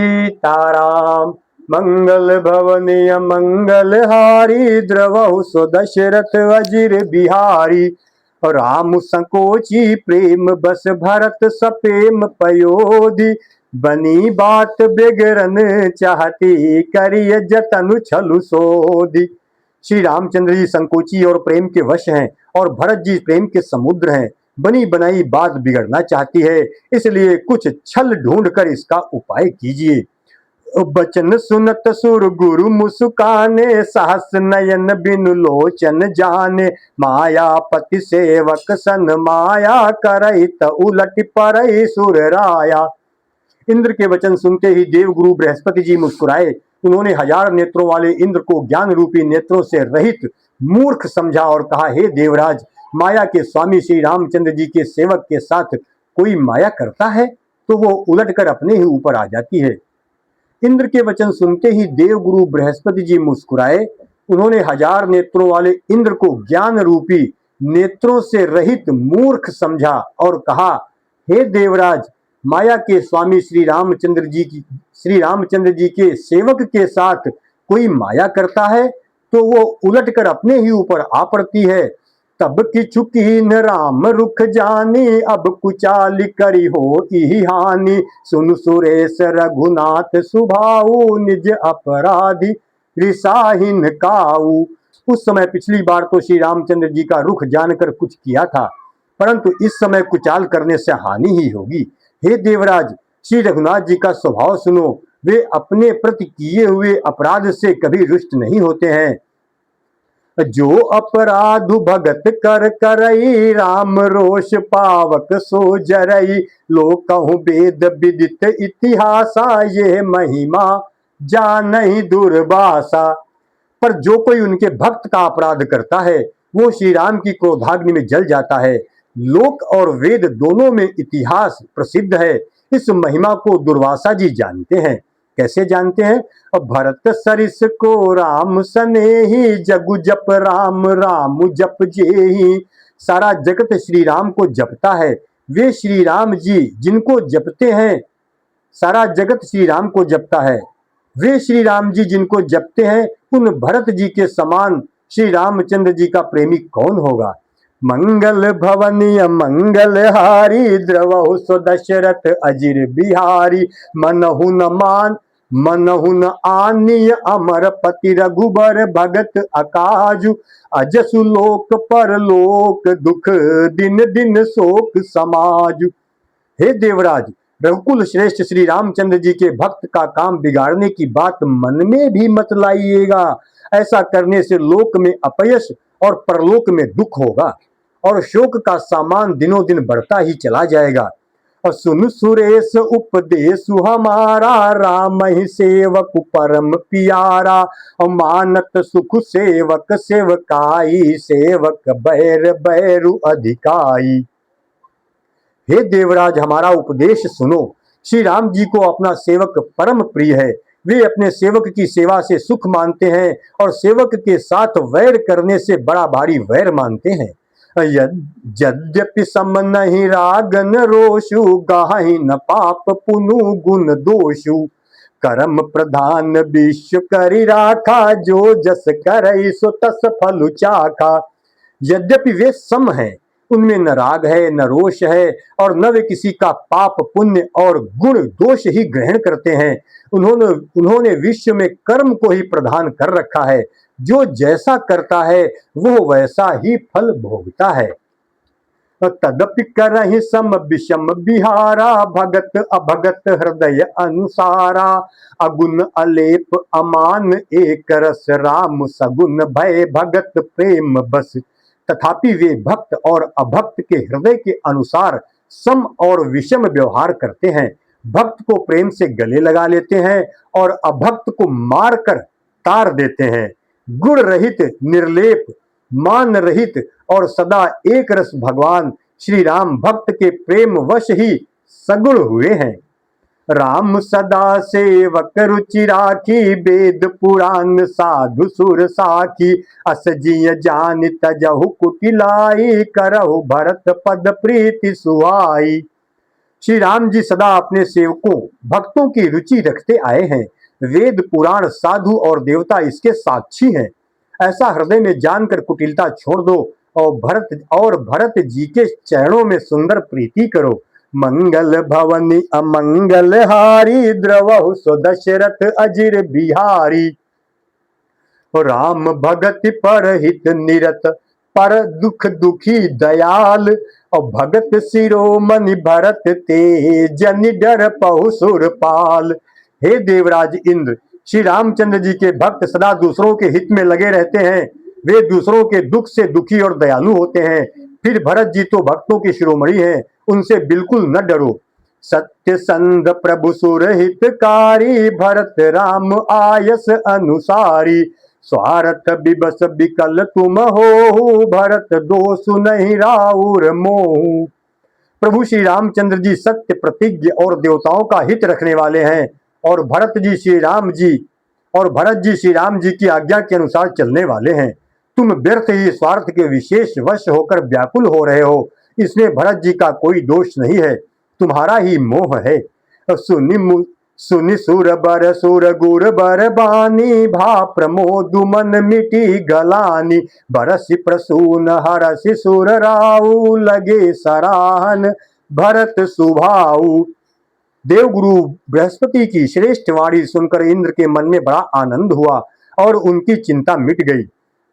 सीताराम मंगल भवनीय मंगलहारी द्रवहु सो दशरथ अजिर बिहारी। राम संकोची प्रेम बस भरत सपेम पयोधि। बनी बात बिगरन चाहती करिय जतनु छलु सोधि। श्री रामचंद्र जी संकोची और प्रेम के वश हैं और भरत जी प्रेम के समुद्र हैं। बनी बनाई बात बिगड़ना चाहती है, इसलिए कुछ छल ढूंढ कर इसका उपाय कीजिए। बचन सुनत सुर गुरु मुस्काने सहस नयन बिनु लोचन जाने। मायापति सेवक सन माया करई त उलट परई सुर राया। इंद्र के वचन सुनते ही देवगुरु बृहस्पति जी मुस्कुराए। उन्होंने 1000 नेत्रों वाले इंद्र को ज्ञान रूपी नेत्रों से रहित मूर्ख समझा और कहा, हे देवराज, माया के स्वामी श्री रामचंद्र जी के सेवक के साथ कोई माया करता है तो वो उलटकर अपने ही ऊपर आ जाती है। इंद्र के वचन सुनते ही देवगुरु बृहस्पति जी मुस्कुराए। उन्होंने 1000 नेत्रों वाले इंद्र को ज्ञान रूपी नेत्रों से रहित मूर्ख समझा और कहा, हे देवराज, माया के स्वामी श्री रामचंद्र जी के सेवक के साथ कोई माया करता है तो वो उलटकर अपने ही ऊपर आ पड़ती है। तब की चुकी न राम रुख जानी, अब कुचाल करी हो इही हानि। सुन सुरेश रघुनाथ सुभाऊ, निज अपराधी रिसाहिन काऊ। उस समय पिछली बार तो श्री रामचंद्र जी का रुख जानकर कुछ किया था, परंतु इस समय कुचाल करने से हानि ही होगी। हे देवराज, श्री रघुनाथ जी का स्वभाव सुनो। वे अपने प्रति किए हुए अपराध से कभी रुष्ट नहीं होते हैं। जो अपराध भगत कर करई, राम रोष पावक सो जरई। लोक कहूँ वेद विदित इतिहासा, ये महिमा जानहि दुर्वासा। पर जो कोई उनके भक्त का अपराध करता है वो श्री राम की क्रोधाग्नि में जल जाता है। लोक और वेद दोनों में इतिहास प्रसिद्ध है। इस महिमा को दुर्वासा जी जानते हैं। कैसे जानते हैं? भरत सरिस को राम सनेही, जगु जप राम राम जप जेही। सारा जगत श्री राम को जपता है। वे श्री राम जी जिनको जपते हैं, सारा जगत श्री राम को जपता है। वे श्री राम जी जिनको जपते हैं, उन भरत जी के समान श्री रामचंद्र जी का प्रेमी कौन होगा। मंगल भवनीय मंगलहारी, द्रवहु सो दशरथ अजिर बिहारी। मनहु न आनीय अमर पति, रघुबर भगत अकाजु। अजसु लोक परलोक दुख, दिन दिन शोक समाजु। हे देवराज, रघुकुल श्रेष्ठ श्री रामचंद्र जी के भक्त का काम बिगाड़ने की बात मन में भी मत लाइएगा। ऐसा करने से लोक में अपयश और परलोक में दुख होगा और शोक का सामान दिनों दिन बढ़ता ही चला जाएगा। और सुन सुरेश उपदेश हमारा, राम ही सेवक परम पियारा। और मानत सुख सेवक सेवकाई, सेवक बैर बैरु अधिकाई। हे देवराज, हमारा उपदेश सुनो। श्री राम जी को अपना सेवक परम प्रिय है। वे अपने सेवक की सेवा से सुख मानते हैं और सेवक के साथ वैर करने से बड़ा भारी वैर मानते हैं। यद्यपि सम नहीं रागन रोषु, गाहि न पाप पुनु गुण दोषु। कर्म प्रधान विश्व करि राखा, जो जस करई सो तस फल चाखा। यद्यपि वे सम हैं, उनमें न राग है न रोष है और न वे किसी का पाप पुण्य और गुण दोष ही ग्रहण करते हैं। उन्होंने विश्व में कर्म को ही प्रधान कर रखा है। जो जैसा करता है वो वैसा ही फल भोगता है। तदपि करहि सम विषम बिहारा, भगत अभगत हृदय अनुसारा। अगुण अलेप अमान एक रस, राम सगुण भय भगत प्रेम बस। तथापि वे भक्त और अभक्त के हृदय के अनुसार सम और विषम व्यवहार करते हैं। भक्त को प्रेम से गले लगा लेते हैं और अभक्त को मारकर तार देते हैं। गुण रहित, निर्लेप, मान रहित और सदा एक रस भगवान श्री राम भक्त के प्रेम वश ही सगुण हुए हैं। राम सदा सेवक रुचि राखी, वेद पुराण साधु सुर साखी। अस जिय जान तजहु कुटिलाई, करहु भरत पद प्रीति सुहाई। श्री राम जी सदा अपने सेवकों भक्तों की रुचि रखते आए हैं। वेद पुराण साधु और देवता इसके साक्षी हैं। ऐसा हृदय में जानकर कुटिलता छोड़ दो और भरत जी के चरणों में सुंदर प्रीति करो। मंगल भवनी अमंगल हारी द्रवहु सो दशरथ अजिर बिहारी। राम भगत पर हित निरत पर दुख दुखी दयाल। और भगत शिरोमणि भरत ते जन डर पहु सुरपाल। हे देवराज इंद्र, श्री रामचंद्र जी के भक्त सदा दूसरों के हित में लगे रहते हैं। वे दूसरों के दुख से दुखी और दयालु होते हैं। फिर भरत जी तो भक्तों के शिरोमणि हैं, उनसे बिल्कुल न डरो। सत्य संध प्रभु सुरहितकारी भरत राम आयस अनुसारी। स्वार्थ विबस विकल तुम हो भरत दोषु नहीं राउर मोहु। प्रभु श्री रामचंद्र जी सत्य प्रतिज्ञ और देवताओं का हित रखने वाले हैं और भरत जी श्री राम जी की आज्ञा के अनुसार चलने वाले हैं। तुम व्यर्थ ही स्वार्थ के विशेष वश होकर व्याकुल हो रहे हो, इसमें भरत जी का कोई दोष नहीं है, तुम्हारा ही मोह है। सुनि सुर बर सुर गुर बर बानी भा प्रमोद मन मिटी गलानी। बरसि प्रसून हरसि सुर राऊ लगे सराहन भरत सुभाऊ। देवगुरु बृहस्पति की श्रेष्ठ वाणी सुनकर इंद्र के मन में बड़ा आनंद हुआ और उनकी चिंता मिट गई।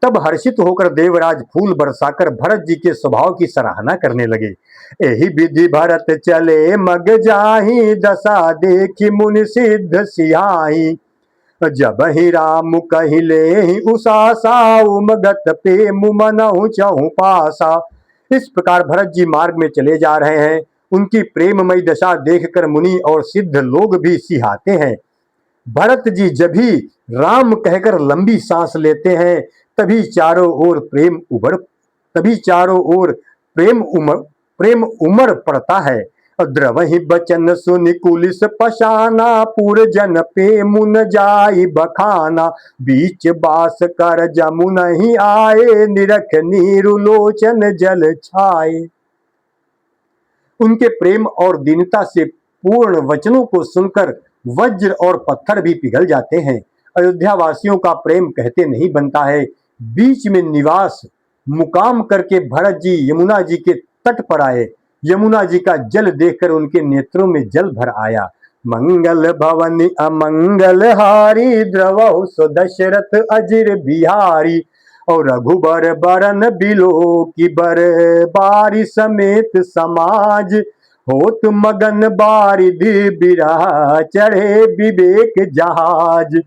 तब हर्षित होकर देवराज फूल बरसाकर भरत जी के स्वभाव की सराहना करने लगे। एहि विधि भरत चले मग जाहि दशा देखि मुनि सिद्ध सियाही। जब ही राम कहिले उषा साउ मगत पे मुमनहु चहु पासा। इस प्रकार भरत जी मार्ग में चले जा रहे हैं। उनकी प्रेममयी दशा देखकर मुनि और सिद्ध लोग भी सिहाते हैं। भरत जी जब भी राम कहकर लंबी सांस लेते हैं तभी चारों ओर प्रेम उमड़ पड़ता है। द्रवहि बचन सुनि कुलिस पशाना पुर जन पे मुन जाई बखाना। बीच बास कर जमुन ही आए निरख नीरु लोचन जल छाए। उनके प्रेम और दीनता से पूर्ण वचनों को सुनकर वज्र और पत्थर भी पिघल जाते हैं। अयोध्या वासियों का प्रेम कहते नहीं बनता है। बीच में निवास मुकाम करके भरत जी यमुना जी के तट पर आए। यमुना जी का जल देखकर उनके नेत्रों में जल भर आया। मंगल भवनी अमंगल हारी द्रवहु सो दशरथ अजिर बिहारी। और रघुबर बरन बिलो की बर बारी समेत समाज। होत मगन बारिधि बिरहा चढ़े विवेक जहाज।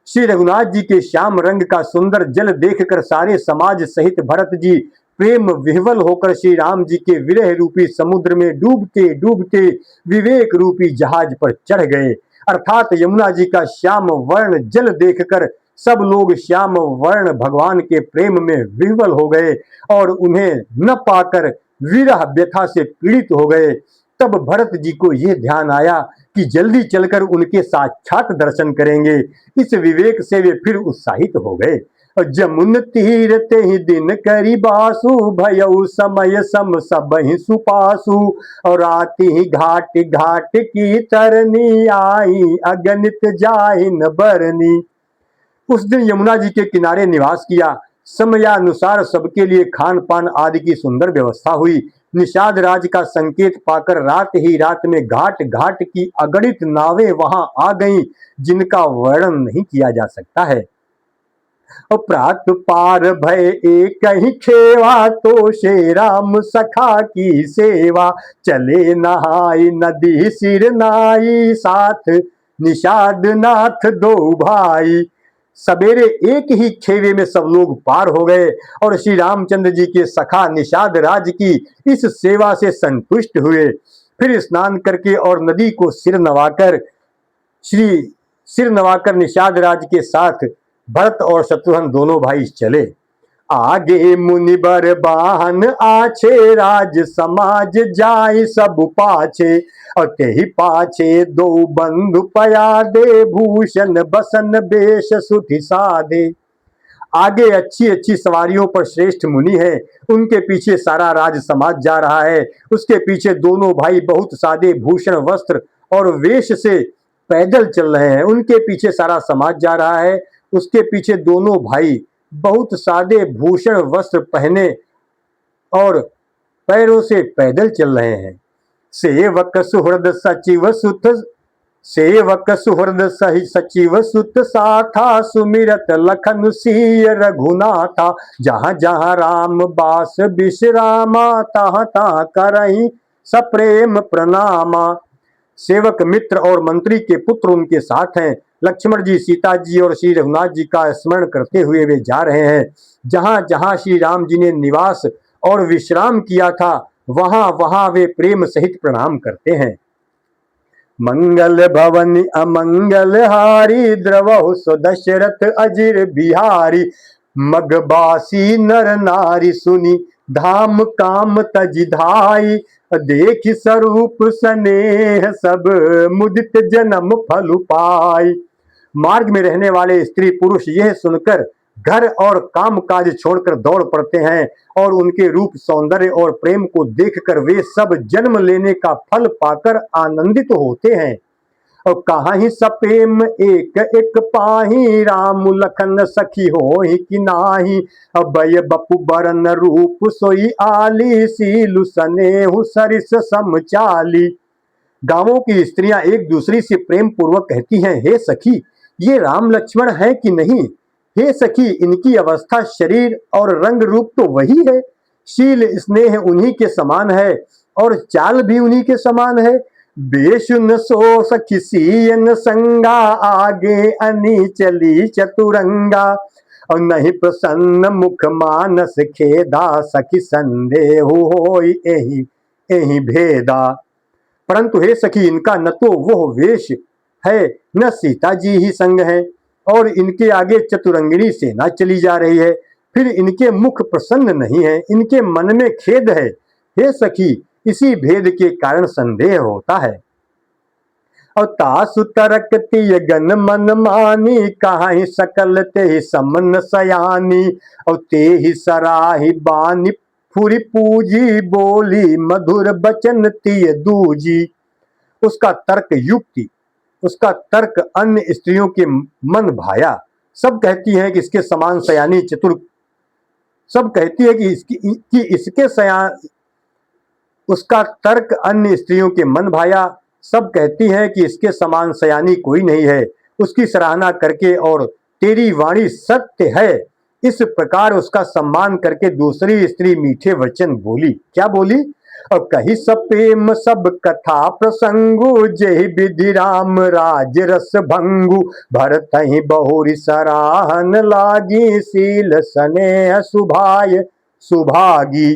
श्री रघुनाथ जी के श्याम रंग का सुंदर जल देखकर सारे समाज सहित भरत जी प्रेम विह्वल होकर श्री राम जी के विरह रूपी समुद्र में डूबते डूबते विवेक रूपी जहाज पर चढ़ गए। अर्थात यमुना जी का श्याम वर्ण जल देखकर सब लोग श्याम वर्ण भगवान के प्रेम में विह्वल हो गए और उन्हें न पाकर विरह व्यथा से पीड़ित हो गए। तब भरत जी को यह ध्यान आया कि जल्दी चलकर उनके साक्षात दर्शन करेंगे। इस विवेक से वे फिर उत्साहित हो गए। जमुन तीर ते ही दिन करी बासु भयउ समय सम सब ही सुपासु। और आती ही घाट घाट की तरनी आई अगणित जाहिन बरनी। उस दिन यमुना जी के किनारे निवास किया। समयानुसार सबके लिए खान पान आदि की सुंदर व्यवस्था हुई। निषाद राज का संकेत पाकर रात ही रात में घाट घाट की अगणित नावें वहां आ गईं, जिनका वर्णन नहीं किया जा सकता है। प्रात पार भय एक ही खेवा तो शे राम सखा की सेवा। चले नहाई नदी सिर नाई साथ निषाद नाथ दो भाई। सवेरे एक ही खेवे में सब लोग पार हो गए और श्री रामचंद्र जी के सखा निषाद राज की इस सेवा से संतुष्ट हुए। फिर स्नान करके और नदी को सिर नवाकर निषाद राज के साथ भरत और शत्रुघ्न दोनों भाई चले। आगे मुनिबर बाहन आछे राज समाज जाय सब पाछे। और तेहि पाछे दो बंधु पया दे भूषण बसन बेश सुठि साधे। आगे अच्छी अच्छी सवारियों पर श्रेष्ठ मुनि है, उनके पीछे सारा राज समाज जा रहा है। उसके पीछे दोनों भाई बहुत सादे भूषण वस्त्र और वेश से पैदल चल रहे हैं, उनके पीछे सारा समाज जा रहा है। उसके पीछे दोनों भाई बहुत सादे भूषण वस्त्र पहने और पैरों से पैदल चल रहे हैं। सेवक सुहृद सचिव सुत सेवक सुहृद सही सचिव सुत साथा सुमिरत लखन सिय रघुनाथा। जहाँ जहाँ राम बास विश्रामा तहाँ तहाँ करहीं सप्रेम प्रणामा। सेवक मित्र और मंत्री के पुत्र उनके साथ हैं। लक्ष्मण जी, सीता जी और श्री रघुनाथ जी का स्मरण करते हुए वे जा रहे हैं। जहाँ जहाँ श्री राम जी ने निवास और विश्राम किया था, वहां वहां वे प्रेम सहित प्रणाम करते हैं। मंगल भवन अमंगल हारी द्रवहु सो दशरथ अजिर बिहारी। मगबासी नर नारी सुनी धाम काम तज धाई। देख स्वरूप स्नेह सब मुदित जन्म फल पाई। मार्ग में रहने वाले स्त्री पुरुष यह सुनकर घर और काम काज छोड़कर दौड़ पड़ते हैं और उनके रूप सौंदर्य और प्रेम को देखकर वे सब जन्म लेने का फल पाकर आनंदित होते हैं। और कहाँ ही सपेम एक एक पाही राम लखन सखी हो ही कि नाही। अभय बपु बरन रूप सोई आली सीलु सनेहु सरिस समचाली। गांवों की स्त्रियां एक दूसरी से प्रेम पूर्वक कहती हैं, हे सखी, ये राम लक्ष्मण है कि नहीं? हे सखी, इनकी अवस्था, शरीर और रंग रूप तो वही है। शील स्नेह उन्हीं के समान है और चाल भी उन्हीं के समान है। बेशुन सो सखी सीयन संगा आगे अनी चली चतुरंगा। और नहीं प्रसन्न मुख मानस खेदा सखी संदेह होई एहि एहि भेदा। परंतु हे सखी, इनका न तो वह वेश है न सीता जी ही संग है और इनके आगे चतुरंगिणी सेना चली जा रही है। फिर इनके मुख प्रसन्न नहीं है, इनके मन में खेद है। हे सखी, इसी भेद के कारण संदेह होता है। और तासु तरकती गन मन मानी कहां सकल ते समन सयानी। और ते ही सराही बानी फुरी पूजी बोली मधुर बचन तिय दूजी। उसका तर्क युक्ति, उसका तर्क अन्य स्त्रियों के मन भाया। सब कहती हैं कि इसके समान सयानी चतुर, सब कहती है कि इसके सयान, उसका तर्क अन्य स्त्रियों के मन भाया। सब कहती हैं कि इसके समान सयानी कोई नहीं है। उसकी सराहना करके और तेरी वाणी सत्य है, इस प्रकार उसका सम्मान करके दूसरी स्त्री मीठे वचन बोली। क्या बोली? और कही सपेम सब कथा प्रसंगु जय विधि राम राज रस भंगु। भरत ही बहुरी सराहन लागी शील स्नेह सुभाय सुभागी।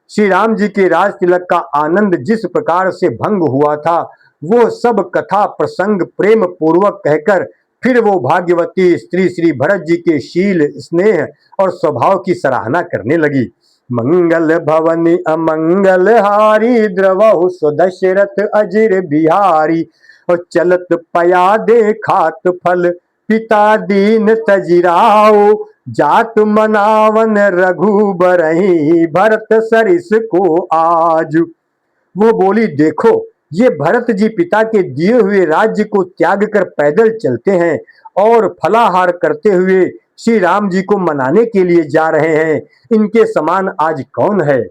श्री राम जी के राज तिलक का आनंद जिस प्रकार से भंग हुआ था, वो सब कथा प्रसंग प्रेम पूर्वक कहकर फिर वो भाग्यवती स्त्री श्री भरत जी के शील स्नेह और स्वभाव की सराहना करने लगी। मंगल भवन अमंगल हारी द्रवहु सो दशरथ अजिर बिहारी। और चलत पया देखात फल पिता दीन तजिराओ। जात मनावन रघुबरहि भरत सरिस को आज। वो बोली, देखो, ये भरत जी पिता के दिए हुए राज्य को त्याग कर पैदल चलते हैं और फलाहार करते हुए श्री राम जी को मनाने के लिए जा रहे हैं। इनके समान आज कौन है?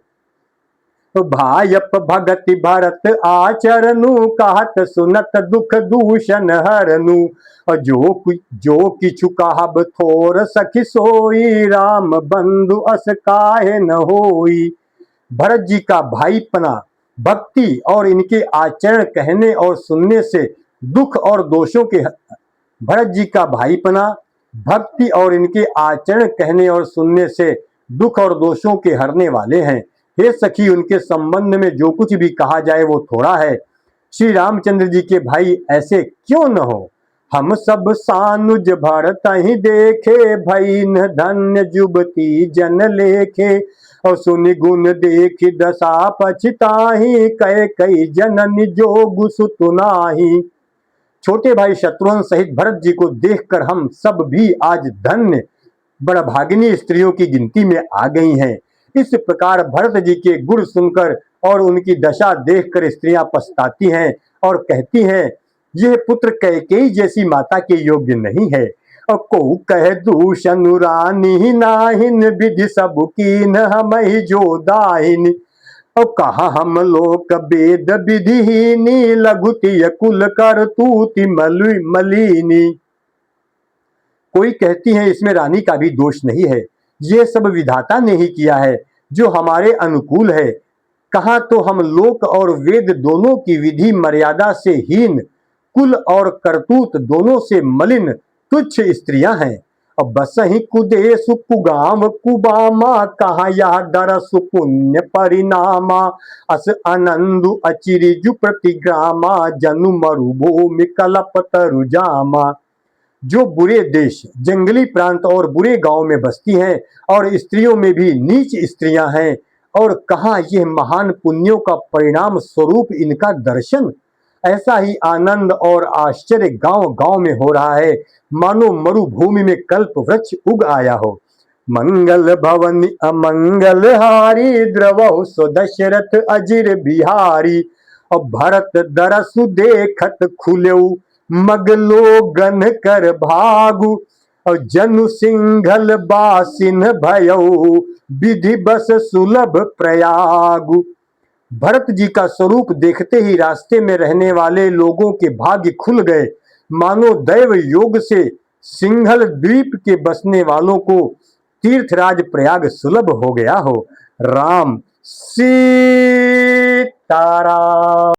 तो भायप भगति भरत आचरनु कहत सुनत दुख दूषण हरनु। और जो किछु कहब थोर सखी सोई राम बंधु अस काहे न होई। भरत जी का भाईपना भक्ति और इनके आचरण कहने और सुनने से दुख और दोषों के भरत जी का भाईपना भक्ति और इनके आचरण कहने और सुनने से दुख और दोषों के हरने वाले हैं। हे सखी, उनके संबंध में जो कुछ भी कहा जाए वो थोड़ा है। श्री रामचंद्र जी के भाई ऐसे क्यों न हो। हम सब सानुज भरत ही देखे भई न धन्य जुबती जन लेखे। और सुनि गुण देखि दशा पछताही कह कई जननी जोगु सुतुनाही। छोटे भाई शत्रुघ्न सहित भरत जी को देखकर हम सब भी आज धन्य बड़भागिनी स्त्रियों की गिनती में आ गई हैं। इस प्रकार भरत जी के गुण सुनकर और उनकी दशा देखकर स्त्रियां पछताती हैं और कहती हैं, यह पुत्र कैकेयी जैसी माता के योग्य नहीं है। और को कह दूषण रानी नाहिन विधि सब कीन हमहि जो दाहिन। और कहा हम लोक वेद विधिहीनी लघुति कुल कर तूति मलिनी। कोई कहती है इसमें रानी का भी दोष नहीं है, ये सब विधाता ने ही किया है जो हमारे अनुकूल है। कहा तो हम लोक और वेद दोनों की विधि मर्यादा से हीन, कुल और करतूत दोनों से मलिन तुच्छ स्त्रियां हैं। अब बस ही कुदेश कुगाम कुबामा कहा यह दरस पुण्य परिणामा। अस आनंदु अचिरिजु प्रतिग्रामा जनु मरुभूमि कलप तरुजामा। जो बुरे देश, जंगली प्रांत और बुरे गांव में बसती हैं और स्त्रियों में भी नीच स्त्रियां हैं, और कहा यह महान पुण्यों का परिणाम स्वरूप इनका दर्शन। ऐसा ही आनंद और आश्चर्य गांव गांव में हो रहा है, मानो मरुभूमि में कल्प वृक्ष उग आया हो। मंगल भवन अमंगल हारी द्रवहु सो दशरथ अजिर बिहारी। और भरत दरसु देखत खुलेऊ मगलो गन कर भागु। और जनु सिंघल बासिन भयऊ विधि बस सुलभ प्रयागु। भरत जी का स्वरूप देखते ही रास्ते में रहने वाले लोगों के भाग्य खुल गए, मानो दैव योग से सिंघल द्वीप के बसने वालों को तीर्थराज प्रयाग सुलभ हो गया हो। राम सीताराम।